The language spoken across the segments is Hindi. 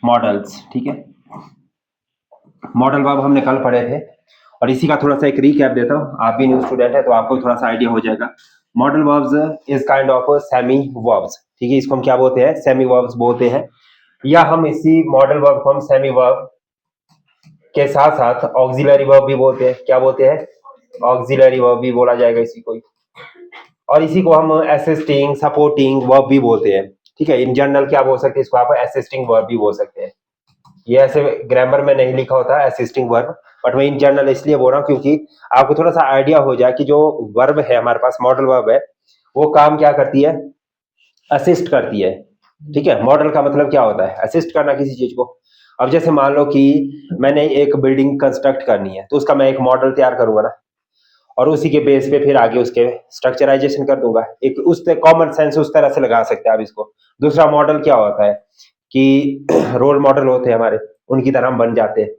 मॉडल्स, ठीक है। मॉडल वर्ब हमने कल पढ़े थे और इसी का थोड़ा सा एक रीकैप देता हूँ। आप भी न्यू स्टूडेंट है तो आपको थोड़ा सा आइडिया हो जाएगा। Modal verbs is kind of semi verbs, ठीक है। इसको हम क्या बोलते हैं? सेमी वर्ब्स बोलते हैं। या हम इसी मॉडल वर्ब को हम सेमी वर्ब के साथ साथ ऑक्सिलरी वर्ब भी बोलते हैं। क्या बोलते हैं? ऑक्सिलरी वर्ब भी बोला जाएगा इसी को। और इसी को हम असिस्टिंग सपोर्टिंग वर्ब भी बोलते हैं, ठीक है। इन जनरल क्या बोल सकते हैं इसको? आप असिस्टिंग वर्ब भी बोल सकते हैं। ये ऐसे ग्रामर में नहीं लिखा होता है असिस्टिंग वर्ब, बट मैं इन जनरल इसलिए बोल रहा हूँ क्योंकि आपको थोड़ा सा आइडिया हो जाए कि जो वर्ब है हमारे पास, मॉडल वर्ब है, वो काम क्या करती है? असिस्ट करती है, ठीक है। मॉडल का मतलब क्या होता है? असिस्ट करना किसी चीज को। अब जैसे मान लो कि मैंने एक बिल्डिंग कंस्ट्रक्ट करनी है तो उसका मैं एक मॉडल तैयार करूंगा ना, और उसी के बेस पे फिर आगे उसके स्ट्रक्चराइजेशन कर दूंगा। एक उस कॉमन सेंस उस तरह से लगा सकते हैं आप इसको। दूसरा मॉडल क्या होता है कि रोल मॉडल होते हैं हमारे, उनकी तरह हम बन जाते हैं।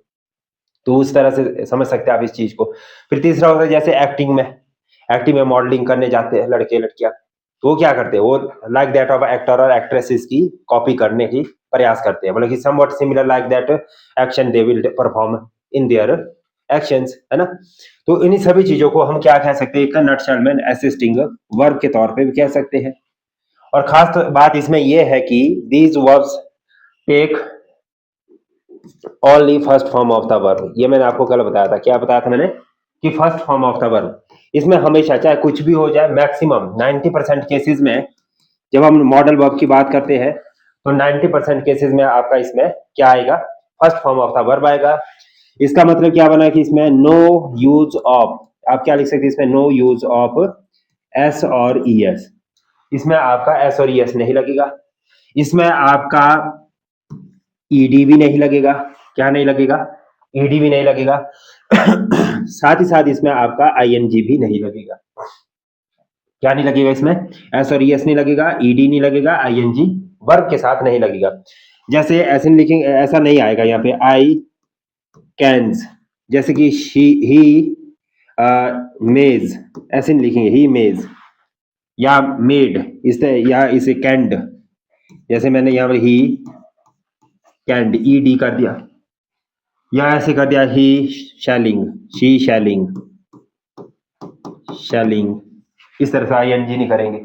तो उस तरह से समझ सकते हैं आप इस चीज को। फिर तीसरा होता है जैसे एक्टिंग में मॉडलिंग करने जाते हैं लड़के लड़कियां, तो वो क्या करते हैं? वो लाइक दैट ऑफ एक्टर और एक्ट्रेसेस की कॉपी करने की प्रयास करते हैं, मतलब कि somewhat similar like that action they will perform in their actions, है ना। तो इन्हीं सभी चीजों को हम क्या कह सकते हैं? एक नटशेल में असिस्टिंग वर्ब के तौर पे भी कह सकते हैं। और खास तो बात इसमें यह है कि these verbs take only first form of the verb. ये मैंने आपको कल बताया था। क्या बताया था मैंने? कि first form of the verb. इसमें हमेशा चाहे कुछ भी हो जाए, मैक्सिमम 90% केसेस में जब हम मॉडल वर्ब की बात करते हैं तो 90% केसेस में आपका इसमें क्या आएगा? First form of the verb आएगा। इसका मतलब क्या बना कि इसमें नो यूज ऑफ, आप क्या लिख सकते हैं इसमें? नो यूज ऑफ एस और ई एस। इसमें आपका एस और ई एस नहीं लगेगा। इसमें आपका ईडी भी नहीं लगेगा। क्या नहीं लगेगा? ईडी भी नहीं लगेगा। साथ ही साथ इसमें आपका आईएनजी भी नहीं लगेगा। क्या नहीं लगेगा इसमें? एस और एस नहीं लगेगा, ईडी नहीं लगेगा, आईएनजी वर्ब के साथ नहीं लगेगा। जैसे ऐसे लिखेंगे, ऐसा नहीं आएगा यहाँ पे आई कैन्स, जैसे कि ही मेज, ऐसे नहीं लिखेंगे ही मेज, या मेड इसे, या इसे कैंड, जैसे मैंने यहाँ पर ही कैंड ईडी कर दिया, या ऐसे कर दिया ही शैलिंग, शी शैलिंग, शैलिंग। इस तरह से आईएनजी नहीं करेंगे।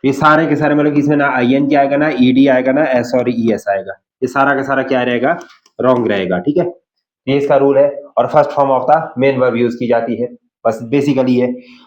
ये सारे के सारे मतलब इसमें ना आईएनजी आएगा, ना ईडी आएगा, ना एस और ईएस आएगा। ये सारा का सारा क्या रहेगा? रॉन्ग रहेगा, ठीक है। ये इसका रूल है। और first form of the main verb use की जाती है, बस बेसिकली है।